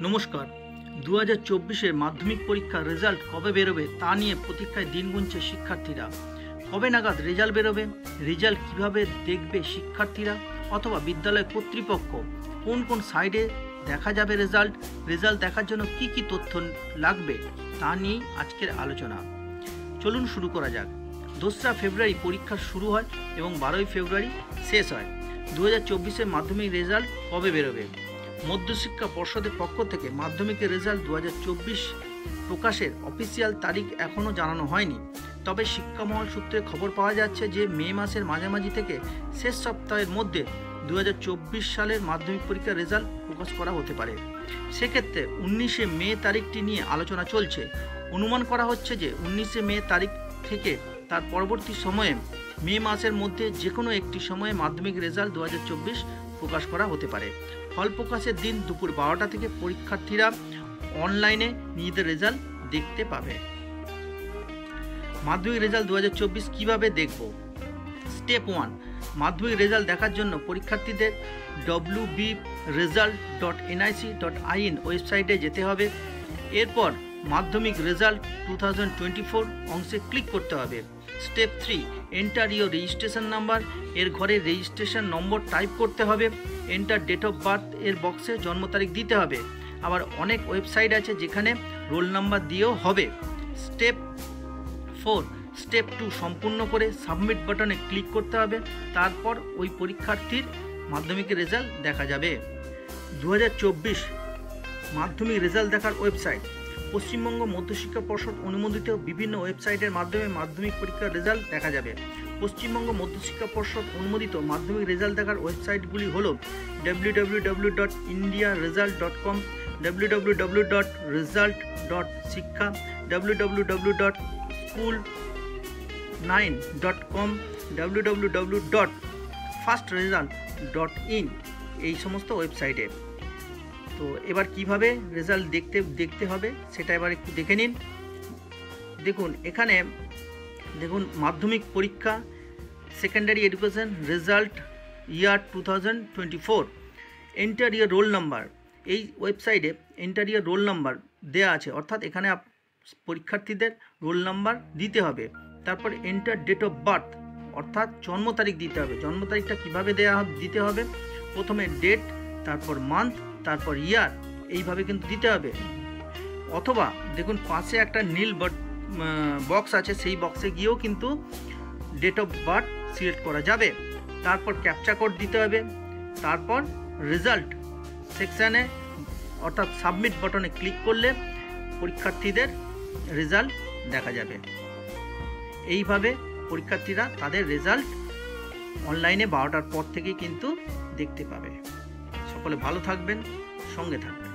নমস্কার। 2024-এর মাধ্যমিক পরীক্ষার রেজাল্ট কবে বেরোবে তা নিয়ে প্রতীক্ষায় দিন গুনছে শিক্ষার্থীরা। কবে নাগাদ রেজাল্ট বেরোবে, রেজাল্ট কিভাবে দেখবে শিক্ষার্থীরা অথবা বিদ্যালয় কর্তৃপক্ষ, কোন কোন সাইডে দেখা যাবে রেজাল্ট দেখার জন্য কি কি তথ্য লাগবে তা নিয়েই আজকের আলোচনা। চলুন শুরু করা যাক। 2রা ফেব্রুয়ারি পরীক্ষা শুরু হয় এবং 12ই ফেব্রুয়ারি শেষ হয়। 2024-এর মাধ্যমিক রেজাল্ট কবে বেরোবে? মধ্যশিক্ষা পর্ষদের পক্ষ থেকে মাধ্যমিকের রেজাল্ট 2024 প্রকাশের অফিসিয়াল তারিখ এখনও জানানো হয়নি। তবে শিক্ষামহল সূত্রে খবর পাওয়া যাচ্ছে যে মে মাসের মাঝামাঝি থেকে শেষ সপ্তাহের মধ্যে 2024 সালের মাধ্যমিক পরীক্ষার রেজাল্ট প্রকাশ করা হতে পারে। সেক্ষেত্রে 19শে মে তারিখটি নিয়ে আলোচনা চলছে। অনুমান করা হচ্ছে যে 19শে মে তারিখ থেকে তার পরবর্তী সময়ে মে মাসের মধ্যে যে কোনো একটি সময়ে মাধ্যমিক রেজাল্ট 2024 প্রকাশ করা হতে পারে। ফল প্রকাশের দিন দুপুর 12টা থেকে পরীক্ষার্থীরা অনলাইনে নিজেদের রেজাল্ট দেখতে পাবে। মাধ্যমিক রেজাল্ট 2024 কিভাবে দেখব? স্টেপ 1, মাধ্যমিক রেজাল্ট দেখার জন্য পরীক্ষার্থীদের wbresult.nic.in ওয়েবসাইটে যেতে হবে। এরপর মাধ্যমিক রেজাল্ট 2024 অংশে ক্লিক করতে হবে। Step 3, enter your registration number, এর ঘরে রেজিস্ট্রেশন নম্বর টাইপ করতে হবে। এন্টার ডেট অফ বার্থ, এর বক্সে জন্ম তারিখ দিতে হবে। আবার অনেক ওয়েবসাইট আছে যেখানে রোল নাম্বার দিয়েও হবে। স্টেপ 4, স্টেপ 2 সম্পূর্ণ করে সাবমিট বাটনে ক্লিক করতে হবে। তারপর ওই পরীক্ষার্থীর মাধ্যমিকের রেজাল্ট দেখা যাবে। 2024 মাধ্যমিক রেজাল্ট দেখার ওয়েবসাইট। পশ্চিমবঙ্গ মধ্যশিক্ষা পর্ষদ অনুমোদিত বিভিন্ন ওয়েবসাইটের মাধ্যমে মাধ্যমিক পরীক্ষার রেজাল্ট দেখা যাবে। পশ্চিমবঙ্গ মধ্যশিক্ষা পর্ষদ অনুমোদিত মাধ্যমিক রেজাল্ট দেখার ওয়েবসাইটগুলি হল www.indiaresult.com, www.result.শিক্ষা, www.school9.com, www.firstresult.in এই সমস্ত ওয়েবসাইটে। তো এবার কিভাবে রেজাল্ট দেখতে হবে সেটা এবার একটু দেখে নিন। এখানে দেখুন মাধ্যমিক পরীক্ষা সেকেন্ডারি এডুকেশন রেজাল্ট ইয়ার 2024, এন্টার ইয়ার রোল নাম্বার। এই ওয়েবসাইটে এন্টার ইয়ার রোল নাম্বার দেওয়া আছে, অর্থাৎ এখানে পরীক্ষার্থীদের রোল নাম্বার দিতে হবে। তারপর এন্টার ডেট অফ বার্থ, অর্থাৎ জন্ম তারিখ দিতে হবে। জন্ম তারিখটা কীভাবে দিতে হবে? প্রথমে ডেট, তারপর মান্থ, তারপর ইয়ার, এইভাবে কিন্তু দিতে হবে। অথবা দেখুন পাশে একটা নীল বক্স আছে, সেই বক্সে গিয়েও কিন্তু ডেট অফ বার্থ সিলেক্ট করা যাবে। তারপর ক্যাপচা কোড দিতে হবে। তারপর রেজাল্ট সেকশানে অর্থাৎ সাবমিট বাটনে ক্লিক করলে পরীক্ষার্থীদের রেজাল্ট দেখা যাবে। এইভাবে পরীক্ষার্থীরা তাদের রেজাল্ট অনলাইনে 12টার পর থেকেই কিন্তু দেখতে পাবে। সকলে ভালো থাকবেন, সঙ্গে থাকবেন।